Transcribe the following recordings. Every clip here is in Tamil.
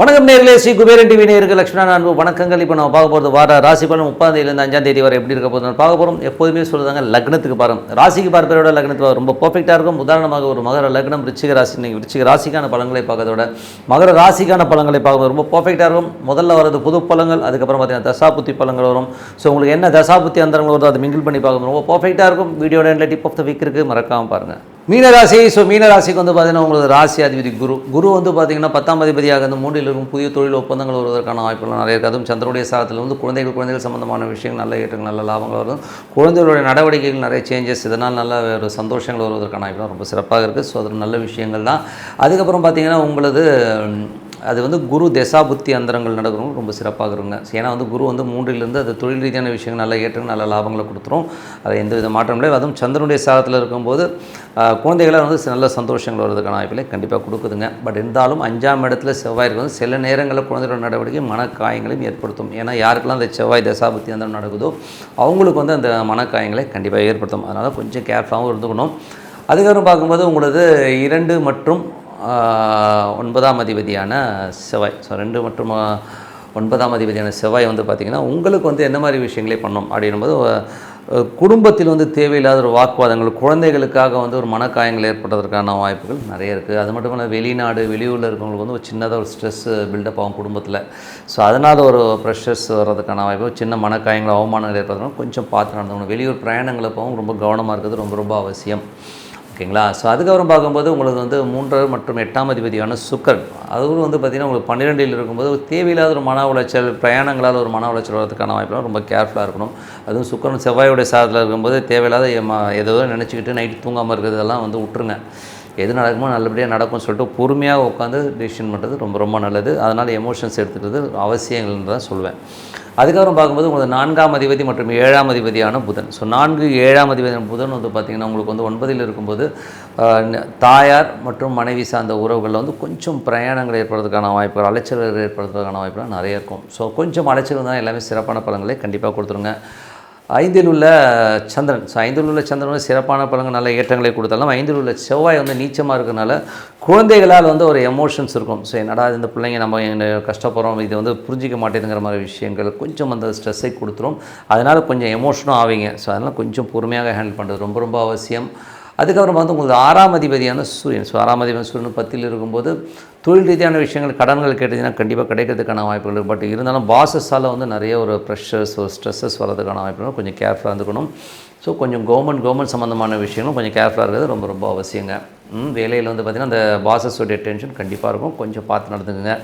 வணக்கம் நேர்களே, ஸ்ரீ குபேரன் டிவி நேயர்கள் லட்சுமணன் அன்பு வணக்கங்கள். இப்போ நம்ம பார்க்க போகிறது வார ராசி பலன் 30ஆம் தேதியிலிருந்து 5ஆம் தேதி வரை எப்படி இருக்க போகுது பார்க்க போகிறோம். எப்போதுமே சொல்லுதாங்க லக்னத்துக்கு பாருங்க, ராசிக்கு பார்ப்பதோட லக்னத்துக்கு ரொம்ப பர்ஃபெக்டாக இருக்கும். உதாரணமாக ஒரு மகர லக்னம் விருச்சிக ராசி, நீங்கள் விருச்சிக ராசிக்கான பலன்களை பார்க்கறதோட மகர ராசிக்கான பலன்களை பார்க்கும்போது ரொம்ப பர்ஃபெக்டாக இருக்கும். முதல்ல வரது புது பலன்கள், அதுக்கப்புறம் பார்த்தீங்கன்னா தசாபுத்தி பலன்கள் வரும். ஸோ உங்களுக்கு என்ன தசாபுத்தி அந்தரங்கள் வருதோ அதை மிங்கிள் பண்ணி பார்க்கும்போது ரொம்ப பர்ஃபெக்டாக இருக்கும். வீடியோட எண்டில் டிப் ஆஃப் த வீக் இருக்குது, மறக்காமல் பாருங்கள். மீனராசி. ஸோ மீனராசிக்கு வந்து பார்த்தீங்கன்னா உங்களுக்கு ராசி அதிபதி குரு வந்து பார்த்தீங்கன்னா 10ஆம் அதிபதியாக வந்து 3ல் இருக்கும். புதிய தொழில் ஒப்பந்தங்கள் வருவதற்கான வாய்ப்புகள் நிறைய இருக்குது. அதுவும் சந்திரனுடைய சாரத்தில் வந்து குழந்தைகள் சம்பந்தமான விஷயங்கள், நல்ல ஏற்றங்கள், நல்ல லாபங்கள் வரும். குழந்தைகளுடைய நடவடிக்கைகள் நிறைய சேஞ்சஸ், இதனால் நல்ல ஒரு சந்தோஷங்கள் வருவதற்கான வாய்ப்புகள் ரொம்ப சிறப்பாக இருக்குது. ஸோ அது நல்ல விஷயங்கள் தான். அதுக்கப்புறம் பார்த்தீங்கன்னா உங்களது அது வந்து குரு தசாபுத்தி அந்தரங்கள் நடக்கிறவங்க ரொம்ப சிறப்பாக இருங்க. ஏன்னா வந்து குரு வந்து 3லிருந்து அது தொழில் ரீதியான விஷயங்கள் நல்ல ஏற்றங்கள், நல்ல லாபங்களை கொடுத்துரும். அது எந்த வித மாற்றம் இல்லை. அதுவும் சந்திரனுடைய சாரத்தில் இருக்கும்போது குழந்தைகளாக வந்து நல்ல சந்தோஷங்கள் வருவதற்கான வாய்ப்பிலே கண்டிப்பாக கொடுக்குதுங்க. பட் இருந்தாலும் 5ஆம் இடத்துல செவ்வாய் இருக்கிறது சில நேரங்களில் குழந்தைகளோட நடவடிக்கை மனக்காயங்களையும் ஏற்படுத்தும். ஏன்னா யாருக்கெல்லாம் அந்த செவ்வாய் தசாபுத்தி அந்தரம் நடக்குதோ அவங்களுக்கு வந்து அந்த மனக்காயங்களை கண்டிப்பாக ஏற்படுத்தும். அதனால் கொஞ்சம் கேர்ஃபுல்லாகவும் இருந்துக்கணும். அதுக்கப்புறம் பார்க்கும்போது உங்களது 2 மற்றும் 9ஆம் அதிபதியான செவ்வாய், ஸோ 2 மற்றும் 9ஆம் அதிபதியான செவ்வாய் வந்து பார்த்திங்கன்னா உங்களுக்கு வந்து என்ன மாதிரி விஷயங்களே பண்ணோம் அப்படின்னும்போது குடும்பத்தில் வந்து தேவையில்லாத ஒரு வாக்குவாதங்கள், குழந்தைகளுக்காக வந்து ஒரு மனக்காயங்கள் ஏற்படுறதுக்கான வாய்ப்புகள் நிறைய இருக்குது. அது மட்டும் இல்லை, வெளிநாடு வெளியூரில் இருக்கவங்களுக்கு வந்து ஒரு சின்னதாக ஒரு ஸ்ட்ரெஸ் பில்டப் ஆகும் குடும்பத்தில். ஸோ அதனால் ஒரு ப்ரெஷர்ஸ் வர்றதுக்கான வாய்ப்பு, சின்ன மனக்காயங்கள், அவமானங்கள் ஏற்படுறதுனால கொஞ்சம் பார்த்து நடந்துக்கணும். வெளியூர் பிரயாணங்களை போகவும் ரொம்ப கவனமாக இருக்கிறது ரொம்ப ரொம்ப அவசியம். ஓகேங்களா. ஸோ அதுக்கப்புறம் பார்க்கும்போது உங்களுக்கு வந்து 3 மற்றும் 8ஆம் அதிபதியான சுக்கரன், அதுவும் வந்து பார்த்திங்கன்னா உங்களுக்கு 12ல் இருக்கும்போது தேவையில்லாத ஒரு மன உளைச்சல், பிரயாணங்களால் ஒரு மன உளைச்சல் வரதுக்கான வாய்ப்புலாம் ரொம்ப கேர்ஃபுல்லாக இருக்கணும். அதுவும் சுக்கரன் செவ்வாயோடைய சாதத்தில் இருக்கும்போது தேவையில்லாத ஏதோ நினச்சிக்கிட்டு நைட்டு தூங்காமல் இருக்கிறதெல்லாம் வந்து விட்டுருங்க. எது நடக்குமோ நல்லபடியாக நடக்கும்னு சொல்லிட்டு பொறுமையாக உட்காந்து டிசிஷன் பண்ணுறது ரொம்ப ரொம்ப நல்லது. அதனால் எமோஷன்ஸ் எடுத்துக்கிறது அவசியங்கள்னு தான் சொல்லுவேன். அதுக்கப்புறம் பார்க்கும்போது உங்களுக்கு 4ஆம் அதிபதி மற்றும் 7ஆம் அதிபதியான புதன். ஸோ 4, 7ஆம் அதிபதியான புதன் வந்து பார்த்திங்கன்னா உங்களுக்கு வந்து 9ல் இருக்கும்போது தாயார் மற்றும் மனைவி சார்ந்த உறவுகளில் வந்து கொஞ்சம் பிரயாணங்கள் ஏற்படுறதுக்கான வாய்ப்புகள், அலைச்சல்கள் ஏற்படுறதுக்கான வாய்ப்புகள் நிறைய இருக்கும். ஸோ கொஞ்சம் அலைச்சல் தான் எல்லாமே சிறப்பான பலன்களை கண்டிப்பாக கொடுத்துருங்க. 5ல் உள்ள சந்திரன், ஸோ 5ல் உள்ள சந்திரன் வந்து சிறப்பான பலன்கள், நல்ல ஏற்றங்களை கொடுத்தாலும் 5ல் உள்ள செவ்வாய் வந்து நீச்சமாக இருக்கிறனால குழந்தைகளால் வந்து ஒரு எமோஷன்ஸ் இருக்கும். ஸோ என்னடா இந்த பிள்ளைங்க நம்ம கஷ்டப்படுறோம், இது வந்து புரிஞ்சிக்க மாட்டேங்குங்கிற மாதிரி விஷயங்கள் கொஞ்சம் அந்த ஸ்ட்ரெஸ்ஸை கொடுத்துரும். அதனால் கொஞ்சம் எமோஷனும் ஆவீங்க. ஸோ அதனால் கொஞ்சம் பொறுமையாக ஹேண்டில் பண்ணுறது ரொம்ப ரொம்ப அவசியம். அதுக்கப்புறம் வந்து உங்களுக்கு 6ஆம் அதிபதியான சூரியன், ஸோ 6ஆம் அதிபதியான சூரியன் 10ல் இருக்கும்போது தொழில் ரீதியான விஷயங்கள், கடன்கள் கேட்டதுன்னா கண்டிப்பாக கிடைக்கிறதுக்கான வாய்ப்புகள் இருக்குது. பட் இருந்தாலும் பாசஸால் வந்து நிறைய ஒரு ப்ரெஷர்ஸ், ஒரு ஸ்ட்ரெஸ்ஸஸ் வரதுக்கான வாய்ப்புகள் கொஞ்சம் கேர்ஃபுல்லாக இருந்துக்கணும். ஸோ கொஞ்சம் கவர்மெண்ட் சம்மந்தமான விஷயங்களும் கொஞ்சம் கேர்ஃபுல்லாக இருக்கிறது ரொம்ப ரொம்ப அவசியங்க. வேலையில் வந்து பார்த்திங்கன்னா அந்த பாசஸோடைய டென்ஷன் கண்டிப்பாக இருக்கும், கொஞ்சம் பார்த்து நடந்துக்குங்க.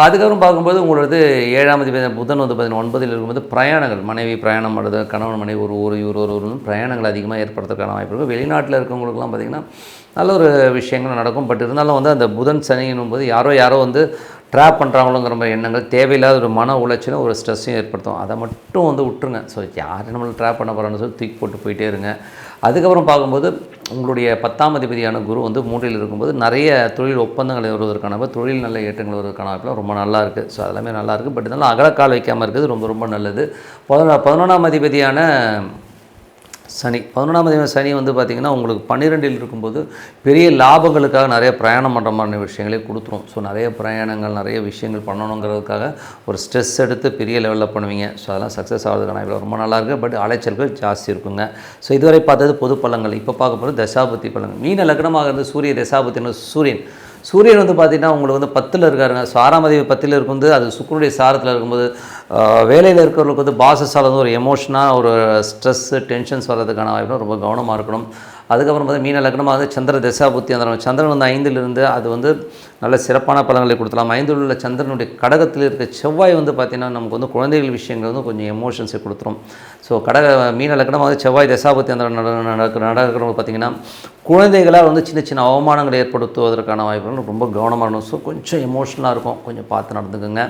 அதுக்கப்புறம் பார்க்கும்போது உங்களது 7ஆம் அதிபதி புதன் வந்து பார்த்திங்கன்னா 9ல் இருக்கும்போது பிரயாணங்கள், மனைவி பிரயாணம் பண்ணுறது, கணவன் மனைவி ஒரு ஊர் இவர் ஒரு ஊர் பிரயாணங்கள் அதிகமாக ஏற்படுறதுக்கான வாய்ப்பு இருக்குது. வெளிநாட்டில் இருக்கவங்களுக்குலாம் பார்த்திங்கன்னா நல்ல ஒரு விஷயங்கள் நடக்கும். பட் இருந்தாலும் வந்து அந்த புதன் சனின்னும் போது யாரோ வந்து ட்ராப் பண்ணுறாங்களோங்கிற மாதிரி எண்ணங்கள், தேவையில்லாத ஒரு மன உளைச்சலும் ஒரு ஸ்ட்ரெஸ்ஸையும் ஏற்படுத்தும். அதை மட்டும் வந்து விட்டுருங்க. ஸோ யார் நம்மளை ட்ராப் பண்ண போகிறான்னு சொல்லி தூக்கி போட்டு போயிட்டே இருங்க. அதுக்கப்புறம் பார்க்கும்போது உங்களுடைய 10ஆம் அதிபதியான குரு வந்து 3ல் இருக்கும்போது நிறைய தொழில் ஒப்பந்தங்கள் வருவதற்கான, தொழில் நல்ல ஏற்றங்கள் வருவதற்கான வாய்ப்புலாம் ரொம்ப நல்லா இருக்குது. ஸோ அதெல்லாமே நல்லாயிருக்கு. பட் இருந்தாலும் அகலக்கால் வைக்காமல் இருக்கிறது ரொம்ப ரொம்ப நல்லது. 11ஆம் அதிபதியான சனி, 11ஆம் அதிபதி சனி வந்து பார்த்திங்கன்னா உங்களுக்கு 12ல் இருக்கும்போது பெரிய லாபங்களுக்காக நிறைய பிரயாணம் பண்ணுற மாதிரி விஷயங்களே கொடுத்துரும். ஸோ நிறைய பிரயாணங்கள், நிறைய விஷயங்கள் பண்ணணுங்கிறதுக்காக ஒரு ஸ்ட்ரெஸ் எடுத்து பெரிய லெவலில் பண்ணுவீங்க. ஸோ அதெல்லாம் சக்ஸஸ் ஆகிறதுக்கான வாய்ப்பு ரொம்ப நல்லாயிருக்கு. பட் அலைச்சல்கள் ஜாஸ்தி இருக்குங்க. ஸோ இதுவரை பார்த்தது பொது பலன்கள். இப்போ பார்க்க போகிறது தசாபுத்தி பலன்கள். மீன லக்னமாக இருந்து சூரிய தசாபுத்தின சூரியன் வந்து பார்த்திங்கன்னா உங்களுக்கு வந்து 10ல் இருக்காருங்க. ஸோ 6ஆம் அதிபதி 10ல் இருக்கும்போது அது சுக்கிரனுடைய சாரத்தில் இருக்கும்போது வேலையில் இருக்கிறவங்களுக்கு வந்து பாசஸால் வந்து ஒரு எமோஷனாக ஒரு ஸ்ட்ரெஸ்ஸு, டென்ஷன்ஸ் வர்றதுக்கான வாய்ப்பு ரொம்ப கவனமாக இருக்கணும். அதுக்கப்புறம் வந்து மீன லக்னமாக வந்து சந்திர தசாபுத்தி அந்த சந்திரன் வந்து 5ல் இருந்து அது வந்து நல்ல சிறப்பான பலன்களை கொடுத்தலாம். 5ல் உள்ள சந்திரனுடைய கடகத்தில் இருக்க செவ்வாய் வந்து பார்த்திங்கன்னா நமக்கு வந்து குழந்தைகள் விஷயங்கள் வந்து கொஞ்சம் எமோஷன்ஸை கொடுத்துரும். ஸோ மீன லக்னமாக வந்து செவ்வாய் தசாபுத்தி அந்த நடக்கிறவங்க பார்த்திங்கன்னா குழந்தைகளால் வந்து சின்ன சின்ன அவமானங்களை ஏற்படுத்துவதற்கான வாய்ப்புகள் ரொம்ப கவனமாக இருக்கணும். ஸோ கொஞ்சம் எமோஷனலாக இருக்கும், கொஞ்சம் பார்த்து நடந்துக்குங்க.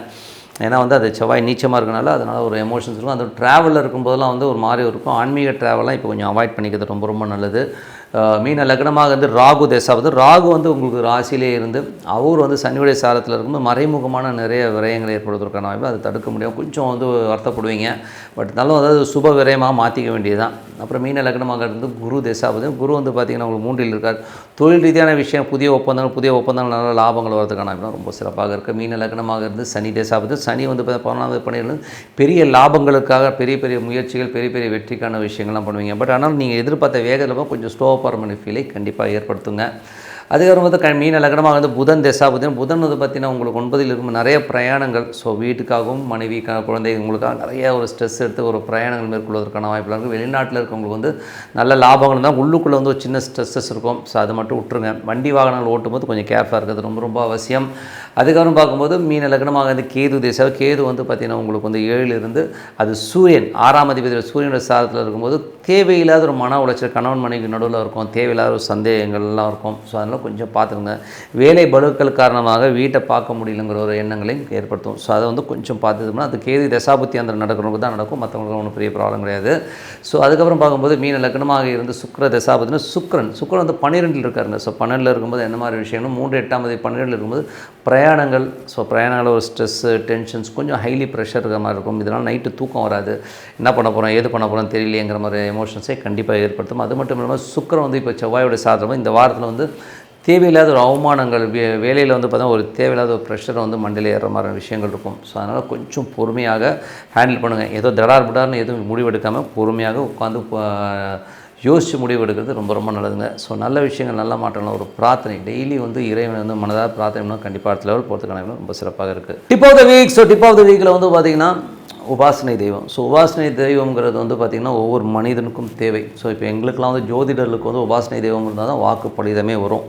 ஏன்னா வந்து அது செவ்வாய் நீச்சமாக இருக்கனால அதனால் ஒரு எமோஷன்ஸ் இருக்கும். அந்த ட்ராவலில் இருக்கும்போதெல்லாம் வந்து ஒரு மாதிரி இருக்கும். ஆன்மீக ட்ராவலாம் இப்போ கொஞ்சம் அவாய்ட் பண்ணிக்கிறது ரொம்ப ரொம்ப நல்லது. மீன லக்னமாக இருந்து ராகு தசாபதி. ராகு வந்து உங்களுக்கு ராசியிலே இருந்து அவர் வந்து சனியுடைய சாரத்தில் இருக்கும்போது மறைமுகமான நிறைய விரயங்களை ஏற்படுவதற்கான வாய்ப்பு, அதை தடுக்க முடியும். கொஞ்சம் வந்து வருத்தப்படுவீங்க, பட் நல்லா அதாவது சுப விரயமாக மாற்றிக்க வேண்டியதுதான். அப்புறம் மீன லக்னமாக இருந்து குரு தசாபதி. குரு வந்து பார்த்திங்கன்னா உங்களுக்கு 3ல் இருக்கார். தொழில் ரீதியான விஷயம், புதிய ஒப்பந்தங்கள் நல்ல லாபங்கள் வரதுக்கான வாய்ப்பு ரொம்ப சிறப்பாக இருக்குது. மீன லக்னமாக இருந்து சனி தசாபதி. சனி வந்து 14வது பணியில் பெரிய லாபங்களுக்காக பெரிய பெரிய முயற்சிகள், பெரிய பெரிய வெற்றிக்கான விஷயங்கள்லாம் பண்ணுவீங்க. பட் ஆனால் நீங்கள் எதிர்பார்த்த வேகத்தில் கொஞ்சம் ஸ்லோ பர்மனி ஃபீலை கண்டிப்பாக ஏற்படுத்துங்க. அதுக்கப்புறம் வந்து மீன லக்னமாக வந்து புதன் தசாபதி. புதன் வந்து பார்த்திங்கன்னா உங்களுக்கு 9ல் இருக்கும் நிறைய பிரயாணங்கள். ஸோ வீட்டுக்காகவும் மனைவிக்காக குழந்தைங்களுக்காக நிறைய ஒரு ஸ்ட்ரெஸ் எடுத்து ஒரு பிரயாணங்கள் மேற்கொள்வதற்கான வாய்ப்பு இருக்குது. வெளிநாட்டில் இருக்கவங்களுக்கு வந்து நல்ல லாபங்கள் தான், உள்ளுக்குள்ளே வந்து ஒரு சின்ன ஸ்ட்ரெஸ்ஸஸ் இருக்கும். ஸோ அதை மட்டும் விட்டுருங்க. வண்டி வாகனங்கள் ஓட்டும்போது கொஞ்சம் கேர்ஃபுல்லாக இருக்கிறது ரொம்ப ரொம்ப அவசியம். அதுக்கப்புறம் பார்க்கும்போது மீன லக்னமாக வந்து கேது தேசம். கேது வந்து பார்த்திங்கன்னா உங்களுக்கு வந்து 7ல் இருந்து அது சூரியன் 6ஆம் அதிபதி சூரியனோட சாரத்தில் இருக்கும்போது தேவையில்லாத ஒரு மன உளைச்சல் கணவன் மனைவி நடுவில் இருக்கும், தேவையில்லாத ஒரு சந்தேகங்கள்லாம் இருக்கும். ஸோ அதனால் கொஞ்சம் பார்த்துருங்க. வேலை பலுக்கள் காரணமாக வீட்டை பார்க்க முடியலங்கிற ஒரு எண்ணங்களையும் ஏற்படுத்தும். ஸோ அதை வந்து கொஞ்சம் பார்த்துட்டோம்னா அது கேது தசாபுத்தி அந்த நடக்கிறவங்க தான் நடக்கும், மற்றவங்களுக்கு ஒன்றும் பெரிய ப்ராப்ளம் கிடையாது. ஸோ அதுக்கப்புறம் பார்க்கும்போது மீன லக்னமாக இருந்து சுக்கிர தசாபுத்தினா சுக்கிரன் வந்து 12ல் இருக்காருங்க. ஸோ 12ல் இருக்கும்போது என்ன மாதிரி விஷயம்னா 3 8ஆம் தேதி 12ல் இருக்கும்போது பிரயாணங்கள். ஸோ பிரயாணங்கள் ஒரு ஸ்ட்ரெஸ்ஸு டென்ஷன்ஸ் கொஞ்சம் ஹைலி ப்ரெஷர் இருக்கிற மாதிரி இருக்கும். இதனால் நைட்டு தூக்கம் வராது, என்ன பண்ண போகிறோம் ஏது பண்ண போகிறோம் தெரியலையேங்கிற மாதிரி எமோஷன்ஸை கண்டிப்பாக ஏற்படுத்தும். அது மட்டும் இல்லாமல் சுக்கிரன் வந்து இப்போ செவ்வாயோட சாதனமாக இந்த வாரத்தில் வந்து தேவையில்லாத ஒரு அவமானங்கள், வேலையில் வந்து பார்த்தா ஒரு தேவையில்லாத ஒரு ப்ரெஷரை வந்து மண்டையில் ஏறுற மாதிரி விஷயங்கள் இருக்கும். ஸோ அதனால் கொஞ்சம் பொறுமையாக ஹேண்டில் பண்ணுங்கள். ஏதோ தடார்புடார்னு எதுவும் முடிவெடுக்காமல் பொறுமையாக உட்காந்து யோசித்து முடிவு எடுக்கிறது ரொம்ப ரொம்ப நல்லதுங்க. ஸோ நல்ல விஷயங்கள் நல்ல மாற்றங்கள் ஒரு பிரார்த்தனை டெய்லி வந்து இறைவனை வந்து மனதாக பிரார்த்தனை கண்டிப்பாக அடுத்த லெவல் போகிறதுக்கான ரொம்ப சிறப்பாக இருக்குது. Tip of the week. So tip of the வீக்கில் வந்து பார்த்திங்கன்னா உபாசனை தெய்வம். ஸோ உபாசனை தெய்வங்கிறது வந்து பார்த்திங்கன்னா ஒவ்வொரு மனிதனுக்கும் தேவை. ஸோ இப்போ எங்களுக்கெல்லாம் வந்து ஜோதிடர்களுக்கு வந்து உபாசனை தெய்வம் இருந்தால் தான் வாக்கு பலிதமே வரும்.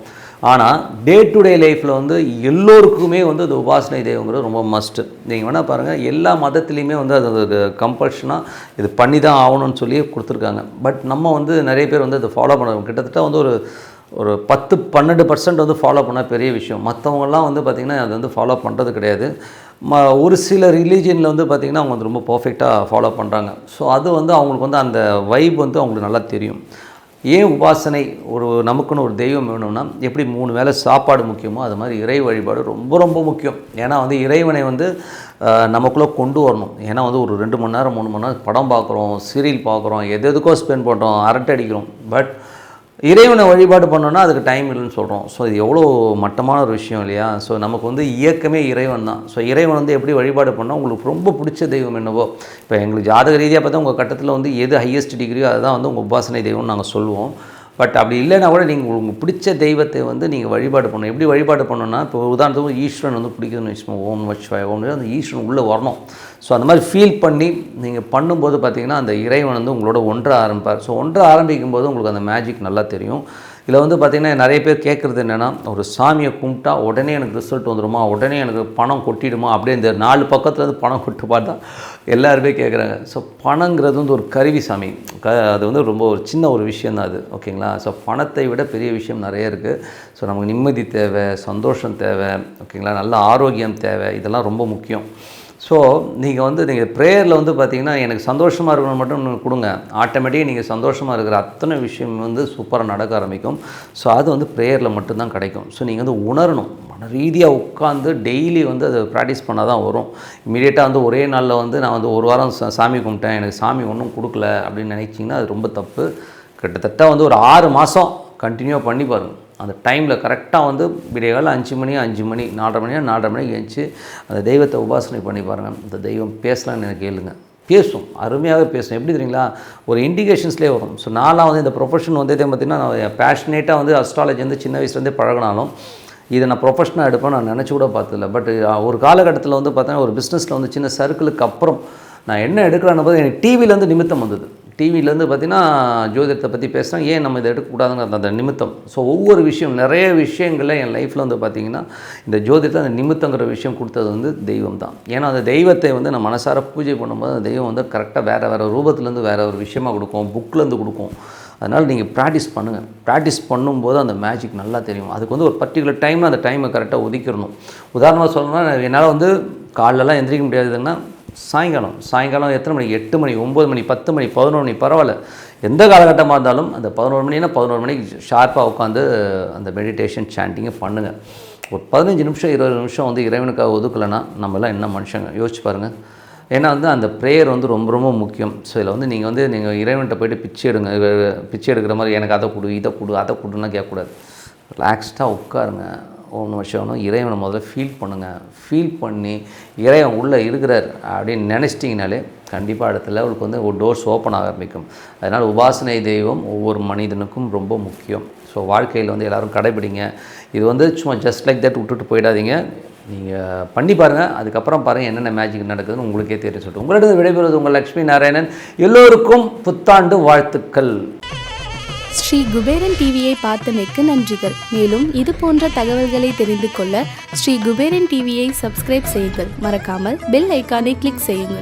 ஆனால் டே டு டே லைஃப்பில் வந்து எல்லோருக்குமே வந்து அது உபாசனை தெய்வங்கிறது ரொம்ப மஸ்ட்டு. நீங்கள் வேணால் பாருங்கள், எல்லா மதத்துலேயுமே வந்து அது கம்பல்ஷனாக இது பண்ணி தான் ஆகணும்னு சொல்லி கொடுத்துருக்காங்க. பட் நம்ம வந்து நிறைய பேர் வந்து அதை ஃபாலோ பண்ணுறோம். கிட்டத்தட்ட வந்து ஒரு 10-12% வந்து ஃபாலோ பண்ணால் பெரிய விஷயம். மற்றவங்கலாம் வந்து பார்த்திங்கன்னா அது வந்து ஃபாலோ பண்ணுறது கிடையாது. ஒரு சில ரிலீஜியனில் வந்து பார்த்திங்கன்னா அவங்க வந்து ரொம்ப பர்ஃபெக்டாக ஃபாலோ பண்ணுறாங்க. ஸோ அது வந்து அவங்களுக்கு வந்து அந்த வைப் வந்து அவங்களுக்கு நல்லா தெரியும். ஏன் உபாசனை நமக்குன்னு ஒரு தெய்வம் வேணும்னா, எப்படி 3 வேளை சாப்பாடு முக்கியமோ அது மாதிரி இறை வழிபாடு ரொம்ப ரொம்ப முக்கியம். ஏன்னா வந்து இறைவனை வந்து நமக்குள்ளே கொண்டு வரணும். ஏன்னா வந்து ஒரு 2 மணி நேரம் 3 மணி நேரம் படம் பார்க்குறோம், சீரியல் பார்க்குறோம், எதுக்கோ ஸ்பெண்ட் பண்ணுறோம், அரட்டை அடிக்கிறோம். பட் இறைவனை வழிபாடு பண்ணோன்னா அதுக்கு டைம் இல்லைன்னு சொல்கிறோம். ஸோ இது எவ்வளோ மட்டமான ஒரு விஷயம் இல்லையா? ஸோ நமக்கு வந்து இயக்கமே இறைவன் தான். ஸோ இறைவன் வந்து எப்படி வழிபாடு பண்ணால் உங்களுக்கு ரொம்ப பிடிச்ச தெய்வம் என்னவோ, இப்போ எங்களுக்கு ஜாதக ரீதியாக பார்த்தா உங்கள் கட்டத்தில் வந்து எது ஹையஸ்ட் டிகிரியோ அதுதான் வந்து உங்கள் உபாசனை தெய்வம்னு நாங்கள் சொல்லுவோம். பட் அப்படி இல்லைன்னா கூட நீங்கள் உங்களுக்கு பிடிச்ச தெய்வத்தை வந்து நீங்கள் வழிபாடு பண்ணணும். எப்படி வழிபாடு பண்ணணும்னா, இப்போ உதாரணத்துக்கு ஈஸ்வரன் வந்து பிடிக்குதுன்னு வச்சுக்கோங்க, ஓம் நமச்சிவாய ஓம்னு அந்த ஈஸ்வரன் உள்ளே வரணும். ஸோ அந்த மாதிரி ஃபீல் பண்ணி நீங்கள் பண்ணும்போது பார்த்திங்கன்னா அந்த இறைவன் வந்து உங்களோட ஒன்ற ஆரம்பிப்பார். ஸோ ஒன்ற ஆரம்பிக்கும் போது உங்களுக்கு அந்த மேஜிக் நல்லா தெரியும். இதில் வந்து பார்த்திங்கன்னா நிறைய பேர் கேட்குறது என்னென்னா, ஒரு சாமியை கும்பிட்டா உடனே எனக்கு ரிசல்ட் வந்துடுமா, உடனே எனக்கு பணம் கொட்டிடுமா, அப்படியே இந்த 4 பக்கத்துலேருந்து பணம் கொட்டு பார்த்தா எல்லாருமே கேட்குறாங்க. ஸோ பணங்கிறது வந்து ஒரு கருவி சாமி, அது வந்து ரொம்ப ஒரு சின்ன ஒரு விஷயம் தான் அது, ஓகேங்களா? ஸோ பணத்தை விட பெரிய விஷயம் நிறைய இருக்குது. ஸோ நமக்கு நிம்மதி தேவை, சந்தோஷம் தேவை, ஓகேங்களா, நல்ல ஆரோக்கியம் தேவை, இதெல்லாம் ரொம்ப முக்கியம். ஸோ நீங்கள் ப்ரேயரில் வந்து பார்த்திங்கன்னா எனக்கு சந்தோஷமாக இருக்கணும் மட்டும் கொடுங்க, ஆட்டோமேட்டிக்காக நீங்கள் சந்தோஷமாக இருக்கிற அத்தனை விஷயம் வந்து சூப்பராக நடக்க ஆரம்பிக்கும். ஸோ அது வந்து ப்ரேயரில் மட்டும்தான் கிடைக்கும். ஸோ நீங்கள் வந்து உணரணும், மன ரீதியாக உட்காந்து டெய்லி வந்து அதை ப்ராக்டிஸ் பண்ணால் தான் வரும். இமீடியட்டாக வந்து ஒரே நாளில் வந்து நான் வந்து 1 வாரம் சாமி கும்பிட்டேன், எனக்கு சாமி ஒன்றும் கொடுக்கல அப்படின்னு நினச்சிங்கன்னா அது ரொம்ப தப்பு. கிட்டத்தட்ட வந்து ஒரு 6 மாதம் கண்டினியூவாக பண்ணி பாருங்கள். அந்த டைமில் கரெக்டாக வந்து விடியகாலம் 5 மணி 4:30 மணிக்கு எழுந்துச்சு அந்த தெய்வத்தை உபாசனை பண்ணி பாருங்கள். அந்த தெய்வம் பேசலான்னு எனக்கு கேளுங்க, பேசும், அருமையாக பேசும். எப்படி தெரியுங்களா, ஒரு இண்டிகேஷன்ஸ்லேயே வரும். ஸோ நான்லாம் வந்து இந்த ப்ரொஃபஷன் வந்து பார்த்திங்கன்னா நான் பேஷனேட்டாக வந்து அஸ்ட்ராலஜி வந்து சின்ன வயசுலேருந்தே பழகினாலும் இதை நான் ப்ரொஃபஷனாக எடுப்பேன் நான் நினச்சி கூட பார்த்ததில்ல. பட் ஒரு காலகட்டத்தில் வந்து பார்த்தீங்கன்னா ஒரு பிஸ்னஸில் வந்து சின்ன சர்க்கிளுக்கு அப்புறம் நான் என்ன எடுக்கலான்னு போது எனக்கு டிவிலேருந்து நிமித்தம் வந்தது. டிவிலேருந்து பார்த்திங்கன்னா ஜோதிடத்தை பற்றி பேசுகிறாங்க, ஏன் நம்ம இதை எடுக்கக்கூடாதுங்கிற அந்த நிமித்தம். ஸோ ஒவ்வொரு விஷயம் நிறைய விஷயங்களில் என் லைஃப்பில் வந்து பார்த்திங்கன்னா இந்த ஜோதிடத்தை அந்த நிமித்தங்கிற விஷயம் கொடுத்தது வந்து தெய்வம் தான். ஏன்னா அந்த தெய்வத்தை வந்து நான் மனசார பூஜை பண்ணும்போது அந்த தெய்வம் வந்து கரெக்டாக வேறு ரூபத்துலேருந்து வேறு ஒரு விஷயமாக கொடுக்கும், புக்கிலேருந்து கொடுக்கும். அதனால் நீங்கள் ப்ராக்டிஸ் பண்ணுங்கள். ப்ராக்டிஸ் பண்ணும்போது அந்த மேஜிக் நல்லா தெரியும். அதுக்கு வந்து ஒரு பர்டிகுலர் டைமில் அந்த டைமை கரெக்டாக ஒதுக்கிடணும். உதாரணமாக சொல்லணும்னா என்னால் வந்து காலைலலாம் எந்திரிக்க முடியாதுன்னா சாயங்காலம் எத்தனை மணிக்கு, 8 மணி 9 மணி 10 மணி 11 மணி பரவாயில்ல, எந்த காலகட்டமாக இருந்தாலும் அந்த 11 மணினா 11 மணிக்கு ஷார்ப்பாக உட்காந்து அந்த மெடிடேஷன் சாண்டிங்கை பண்ணுங்கள். ஒரு 15 நிமிஷம் 20 நிமிஷம் வந்து இறைவனுக்காக ஒதுக்கலைன்னா நம்மளாம் என்ன மனுஷங்க யோசிச்சு பாருங்கள். ஏன்னா வந்து அந்த ப்ரேயர் வந்து ரொம்ப ரொம்ப முக்கியம். ஸோ இதில் வந்து நீங்கள் இறைவன்கிட்ட போய்ட்டு பிச்சை எடுக்கிற மாதிரி எனக்கு அதை கொடு இதை கொடு அதை கொடுன்னா கேட்கக்கூடாது. ரிலாக்ஸ்டாக உட்காருங்க. ஒன்று வருஷம் இறைவனை முதல்ல ஃபீல் பண்ணுங்கள். ஃபீல் பண்ணி இறைவன் உள்ளே இருக்கிறார் அப்படின்னு நினச்சிட்டிங்கனாலே கண்டிப்பாக அடுத்த லெவலுக்கு வந்து ஒரு டோர்ஸ் ஓப்பன் ஆக ஆரம்பிக்கும். அதனால் உபாசனை தெய்வம் ஒவ்வொரு மனிதனுக்கும் ரொம்ப முக்கியம். ஸோ வாழ்க்கையில் வந்து எல்லோரும் கடைபிடிங்க. இது வந்து சும்மா ஜஸ்ட் லைக் தட் விட்டுட்டு போயிடாதீங்க. நீங்கள் பண்ணி பாருங்கள். அதுக்கப்புறம் பாருங்கள் என்னென்ன மேஜிக் நடக்குதுன்னு உங்களுக்கே தெரியும். சொல்லிட்டு உங்களிடம் விடைபெறுவது உங்கள் லக்ஷ்மி நாராயணன். எல்லோருக்கும் புத்தாண்டு வாழ்த்துக்கள். ஸ்ரீ குபேரன் டிவியை பார்த்தமைக்கு நன்றிகள். மேலும் இது போன்ற தகவல்களை தெரிந்து கொள்ள ஸ்ரீ குபேரன் டிவியை சப்ஸ்கிரைப் செய்யுங்கள். மறக்காமல் பெல் ஐக்கானை கிளிக் செய்யுங்கள்.